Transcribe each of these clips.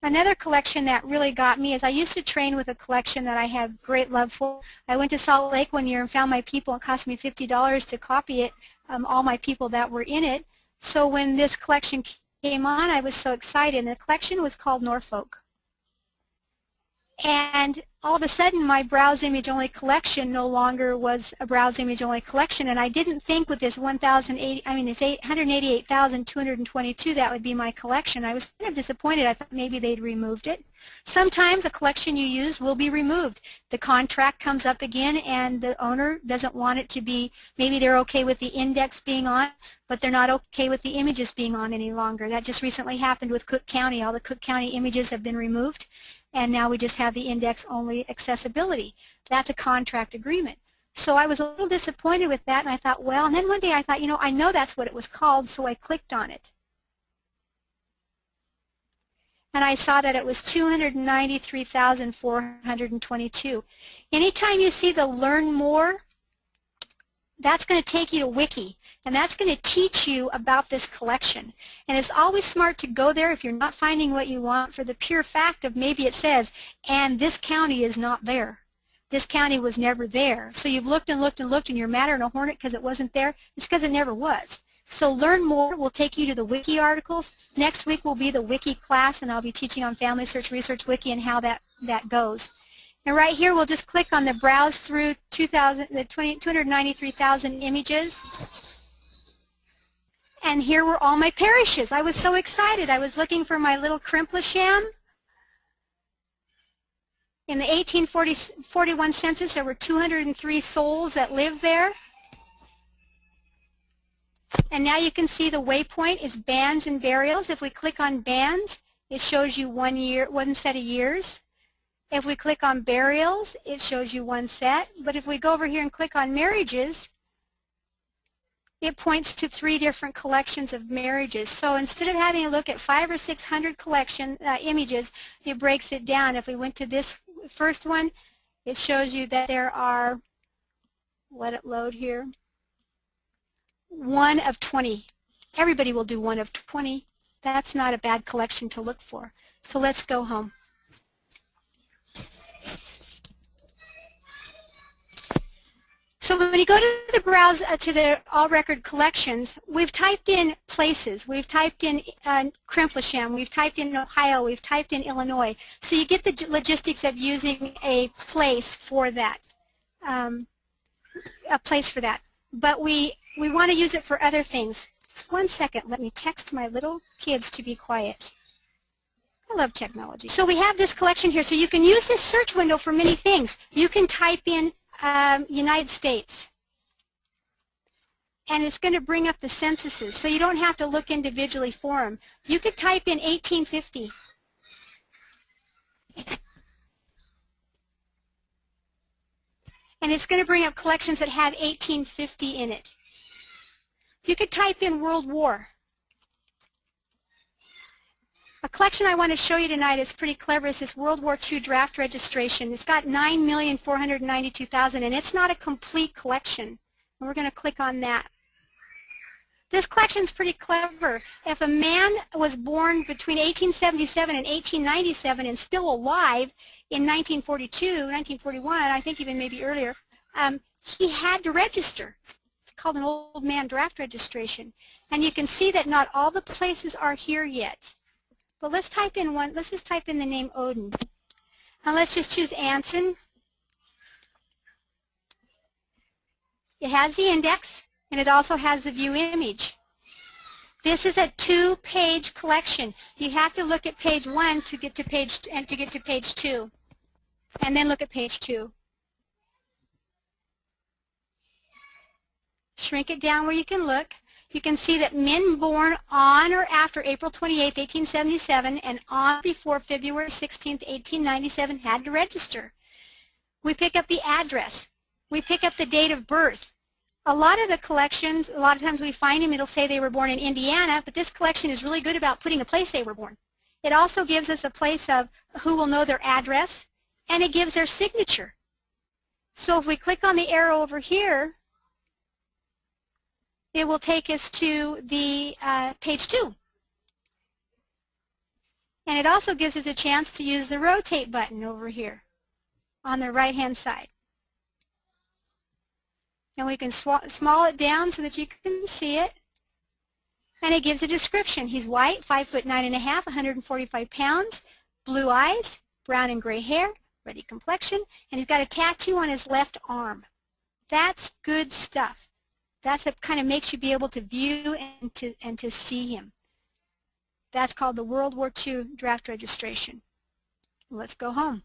Another collection that really got me is I used to train with a collection that I had great love for. I went to Salt Lake one year and found my people. It cost me $50 to copy it, all my people that were in it. So when this collection came on, I was so excited. And the collection was called Norfolk. And all of a sudden, my browse image only collection no longer was a browse image only collection, and I didn't think with this 188,222 that would be my collection. I was kind of disappointed. I thought maybe they'd removed it. Sometimes a collection you use will be removed. The contract comes up again, and the owner doesn't want it to be. Maybe they're okay with the index being on, but they're not okay with the images being on any longer. That just recently happened with Cook County. All the Cook County images have been removed, and now we just have the index-only accessibility. That's a contract agreement. So I was a little disappointed with that, and I thought, well, and then one day I thought, you know, I know that's what it was called, so I clicked on it. And I saw that it was 293,422. Anytime you see the Learn More, that's going to take you to Wiki, and that's going to teach you about this collection. And it's always smart to go there if you're not finding what you want, for the pure fact of maybe it says, and this county is not there. This county was never there. So you've looked and looked and looked, and you're madder than a hornet because it wasn't there. It's because it never was. So Learn More will take you to the Wiki articles. Next week will be the Wiki class, and I'll be teaching on FamilySearch Research Wiki and how that goes. And right here, we'll just click on the browse through 293,000 images. And here were all my parishes. I was so excited. I was looking for my little Crimplesham. In the 1841 census, there were 203 souls that lived there. And now you can see the waypoint is bands and burials. If we click on bands, it shows you one set of years. If we click on burials, it shows you one set. But if we go over here and click on marriages, it points to 3 different collections of marriages. So instead of having a look at 500 or 600 images, it breaks it down. If we went to this first one, it shows you that there are, let it load here, 1 of 20. Everybody will do 1 of 20. That's not a bad collection to look for. So let's go home. So when you go to the browse to the all record collections, we've typed in places, we've typed in Crimplesham, we've typed in Ohio, we've typed in Illinois. So you get the logistics of using a place for that, But we want to use it for other things. Just one second, let me text my little kids to be quiet. I love technology. So we have this collection here. So you can use this search window for many things. You can type in United States, and it's going to bring up the censuses, so you don't have to look individually for them. You could type in 1850. And it's going to bring up collections that have 1850 in it. You could type in World War. A collection I want to show you tonight is pretty clever. It's this World War II draft registration. It's got 9,492,000, and it's not a complete collection. And we're going to click on that. This collection is pretty clever. If a man was born between 1877 and 1897 and still alive in 1942, 1941, I think even maybe earlier, he had to register. It's called an old man draft registration. And you can see that not all the places are here yet. But let's type in one. Let's just type in the name Odin. And let's just choose Anson. It has the index, and it also has the view image. This is a 2-page collection. You have to look at page 1 to get to page 2, and then look at page 2. Shrink it down where you can look. You can see that men born on or after April 28, 1877 and on before February 16, 1897 had to register. We pick up the address. We pick up the date of birth. A lot of the collections, a lot of times we find them, it'll say they were born in Indiana, but this collection is really good about putting the place they were born. It also gives us a place of who will know their address, and it gives their signature. So if we click on the arrow over here, it will take us to the page 2. And it also gives us a chance to use the rotate button over here on the right-hand side. And we can small it down so that you can see it. And it gives a description. He's white, 5'9½", 145 pounds, blue eyes, brown and gray hair, ruddy complexion, and he's got a tattoo on his left arm. That's good stuff. That's what kind of makes you be able to view and to see him. That's called the World War II draft registration. Let's go home.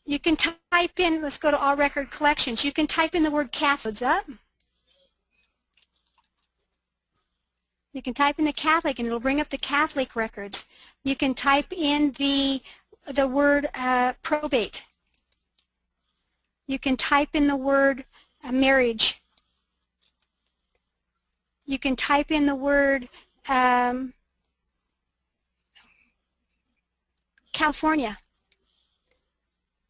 You can type in, let's go to all record collections. You can type in the word Catholics up. You can type in the Catholic and it'll bring up the Catholic records. You can type in the word probate. You can type in the word marriage. You can type in the word California.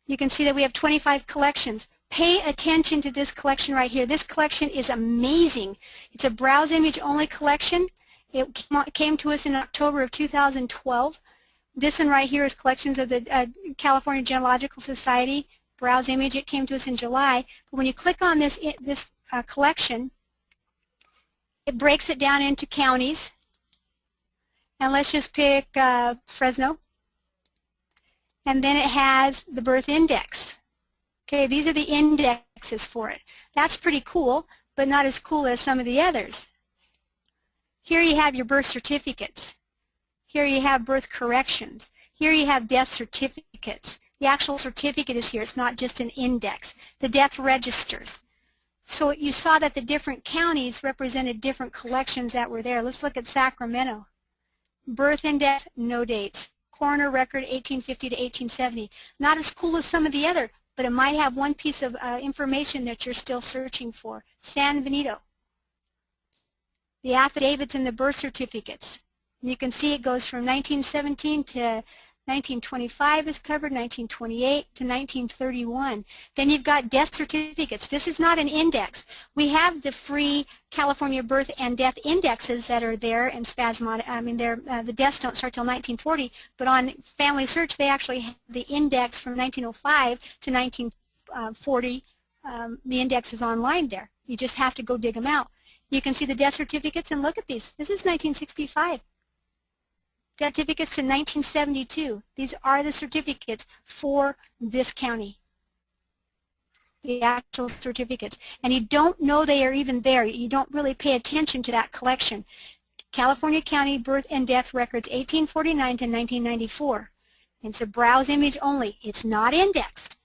You can see that we have 25 collections. Pay attention to this collection right here. This collection is amazing. It's a browse image only collection. It came to us in October of 2012. This one right here is collections of the California Genealogical Society. Browse image, it came to us in July. But when you click on this collection, it breaks it down into counties. And let's just pick Fresno. And then it has the birth index. Okay, these are the indexes for it. That's pretty cool, but not as cool as some of the others. Here you have your birth certificates. Here you have birth corrections. Here you have death certificates. The actual certificate is here. It's not just an index. The death registers. So you saw that the different counties represented different collections that were there. Let's look at Sacramento. Birth index, no dates. Coroner record, 1850 to 1870. Not as cool as some of the other, but it might have one piece of information that you're still searching for. San Benito. The affidavits and the birth certificates. And you can see it goes from 1917 to 1925 is covered, 1928 to 1931. Then you've got death certificates. This is not an index. We have the free California birth and death indexes that are there, and the deaths don't start till 1940, but on FamilySearch they actually have the index from 1905 to 1940. The index is online there. You just have to go dig them out. You can see the death certificates and look at these. This is 1965. Certificates to 1972. These are the certificates for this county. The actual certificates. And you don't know they are even there. You don't really pay attention to that collection. California County Birth and Death Records 1849 to 1994. It's a browse image only. It's not indexed,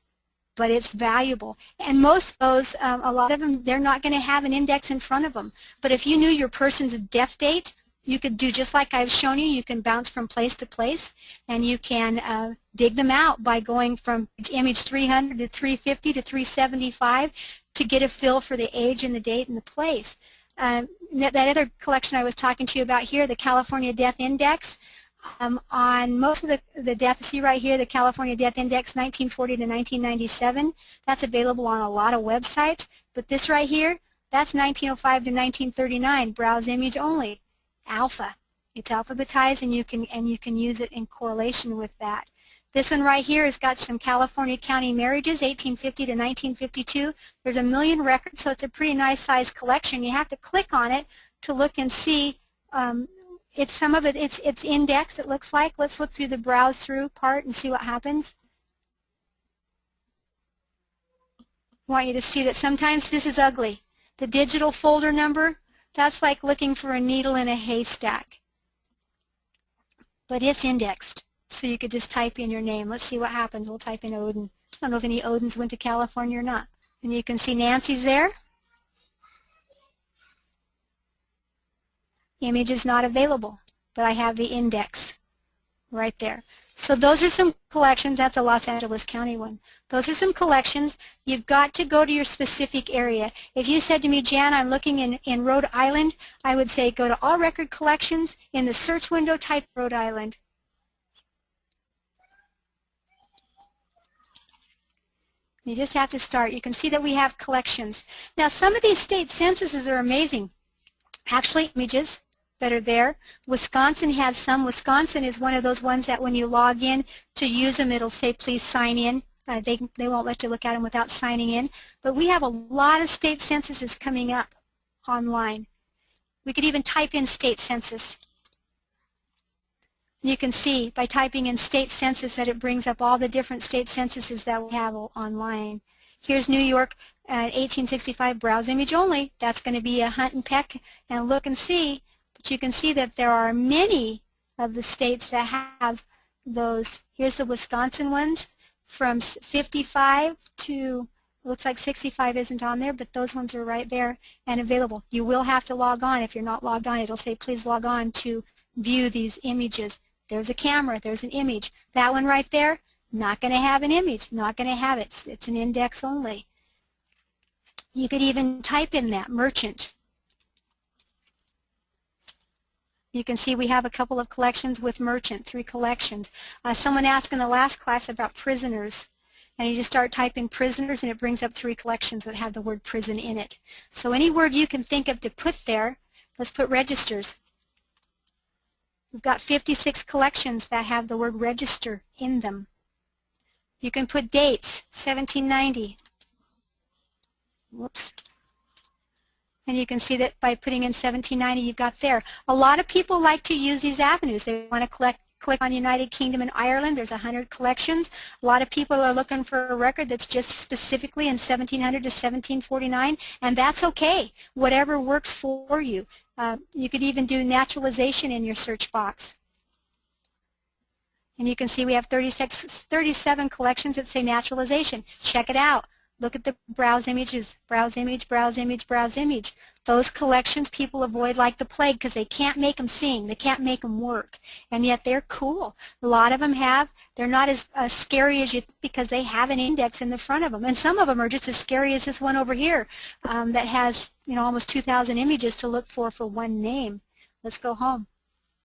but it's valuable. And most of those, a lot of them, they're not going to have an index in front of them. But if you knew your person's death date, you could do just like I've shown you. You can bounce from place to place, and you can dig them out by going from image 300 to 350 to 375 to get a feel for the age and the date and the place. That other collection I was talking to you about here, the California Death Index, on most of the deaths, see right here, the California Death Index 1940 to 1997, that's available on a lot of websites. But this right here, that's 1905 to 1939, browse image only. Alpha. It's alphabetized, and you can use it in correlation with that. This one right here has got some California county marriages, 1850 to 1952. There's 1 million records, so it's a pretty nice size collection. You have to click on it to look and see. Some of it it's indexed, it looks like. Let's look through the browse through part and see what happens. I want you to see that sometimes this is ugly. The digital folder number, that's like looking for a needle in a haystack. But it's indexed, so you could just type in your name. Let's see what happens. We'll type in Odin. I don't know if any Odins went to California or not. And you can see Nancy's there. Image is not available, but I have the index right there. So those are some collections. That's a Los Angeles County one. Those are some collections. You've got to go to your specific area. If you said to me, Jan, I'm looking in Rhode Island, I would say go to all record collections. In the search window, type Rhode Island. You just have to start. You can see that we have collections. Now, some of these state censuses are amazing. Actually, images. that are there. Wisconsin has some. Wisconsin is one of those ones that when you log in to use them, it'll say please sign in. They won't let you look at them without signing in. But we have a lot of state censuses coming up online. We could even type in state census. You can see by typing in state census that it brings up all the different state censuses that we have online. Here's New York, 1865, browse image only. That's going to be a hunt and peck and look and see. But you can see that there are many of the states that have those. Here's the Wisconsin ones from 55 to, looks like 65 isn't on there, but those ones are right there and available. You will have to log on. If you're not logged on, it'll say please log on to view these images. There's a camera, there's an image. That one right there, not going to have an image, not going to have it. It's an index only. You could even type in that, merchant. You can see we have a couple of collections with merchant, 3 collections. Someone asked in the last class about prisoners, and you just start typing prisoners and it brings up 3 collections that have the word prison in it. So any word you can think of to put there, let's put registers. We've got 56 collections that have the word register in them. You can put dates, 1790. Whoops. And you can see that by putting in 1790 you've got there. A lot of people like to use these avenues. They want to click on United Kingdom and Ireland. There's 100 collections. A lot of people are looking for a record that's just specifically in 1700 to 1749, and that's okay. Whatever works for you. You could even do naturalization in your search box. And you can see we have 37 collections that say naturalization. Check it out. Look at the browse images, browse image, browse image, browse image. Those collections people avoid like the plague because they can't make them sing, they can't make them work, and yet they're cool. A lot of them they're not as scary as you think because they have an index in the front of them, and some of them are just as scary as this one over here that has almost 2,000 images to look for one name. Let's go home.